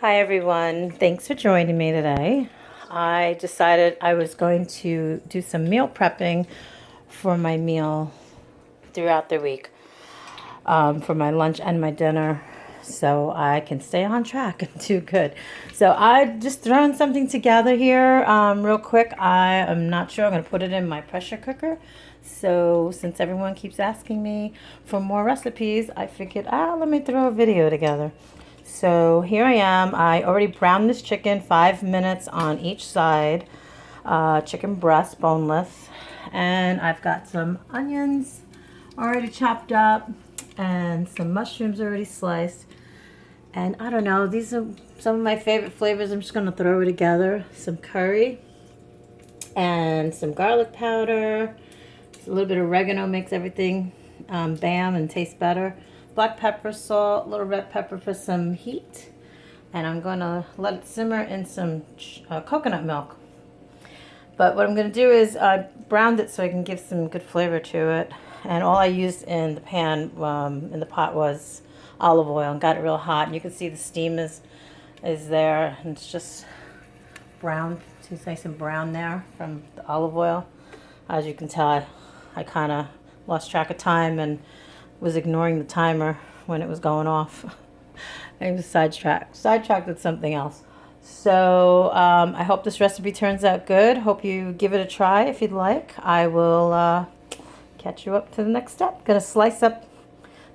Hi everyone, thanks for joining me today. I decided I was going to do some meal prepping for my meal throughout the week, for my lunch and my dinner, so I can stay on track and do good. So I just thrown something together here real quick. I am not sure. I'm going to put it in my pressure cooker. So since everyone keeps asking me for more recipes, I figured, let me throw a video together. So here I am. I already browned this chicken 5 minutes on each side. Chicken breast, boneless. And I've got some onions already chopped up and some mushrooms already sliced. And I don't know, these are some of my favorite flavors. I'm just going to throw it together. Some curry and some garlic powder. A little bit of oregano makes everything bam and taste better. Black pepper, salt, a little red pepper for some heat. And I'm going to let it simmer in some coconut milk. But what I'm going to do is I browned it so I can give some good flavor to it. And all I used in the pan, in the pot, was olive oil and got it real hot. And you can see the steam is there. And it's just brown. It's nice and brown there from the olive oil. As you can tell, I kind of lost track of time and was ignoring the timer when it was going off. I was sidetracked with something else. So I hope this recipe turns out good. Hope you give it a try if you'd like. I will catch you up to the next step. Gonna slice up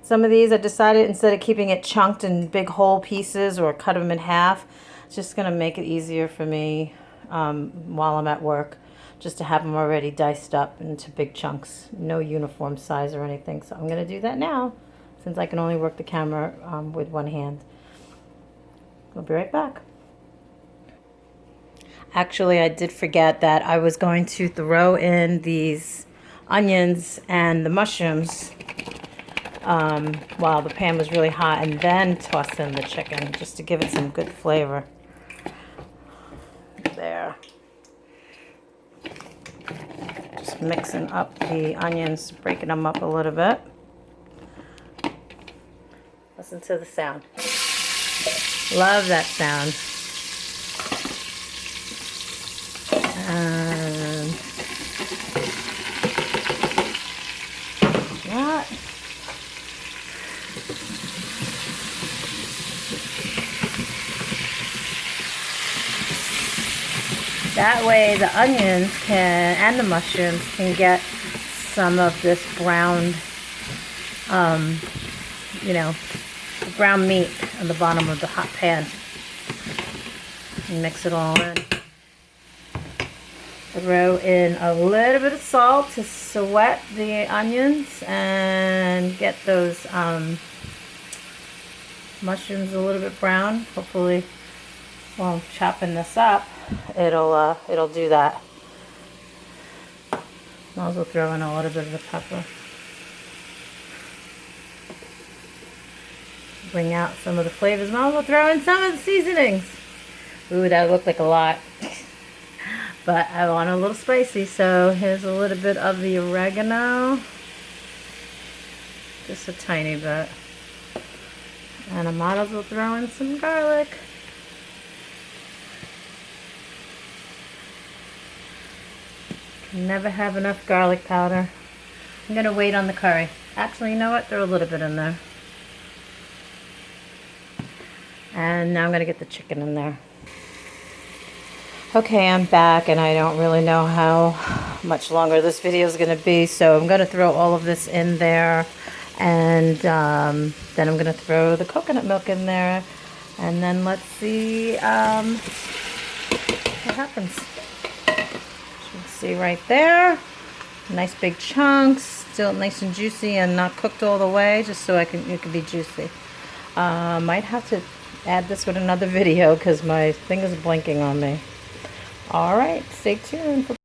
some of these. I decided instead of keeping it chunked in big whole pieces or cut them in half, it's just gonna make it easier for me while I'm at work, just to have them already diced up into big chunks, no uniform size or anything. So I'm going to do that now, since I can only work the camera with one hand. I'll be right back. Actually, I did forget that I was going to throw in these onions and the mushrooms while the pan was really hot, and then toss in the chicken just to give it some good flavor. There. Just mixing up the onions, breaking them up a little bit. Listen to the sound. Love that sound. And that way the onions and the mushrooms can get some of this brown, brown meat on the bottom of the hot pan. And mix it all in. Throw in a little bit of salt to sweat the onions and get those mushrooms a little bit brown. Hopefully, while chopping this up, it'll do that. Might as well throw in a little bit of the pepper. Bring out some of the flavors. Might as well throw in some of the seasonings. Ooh, that looked like a lot. But I want a little spicy, so here's a little bit of the oregano. Just a tiny bit. And I might as well throw in some garlic. Never have enough garlic powder. I'm going to wait on the curry. Actually, you know what? Throw a little bit in there. And now I'm going to get the chicken in there. Okay, I'm back, and I don't really know how much longer this video is going to be, so I'm going to throw all of this in there, and then I'm going to throw the coconut milk in there, and then let's see what happens. You can see right there, nice big chunks, still nice and juicy and not cooked all the way, just so it can be juicy. Might have to add this with another video because my thing is blinking on me. All right, stay tuned for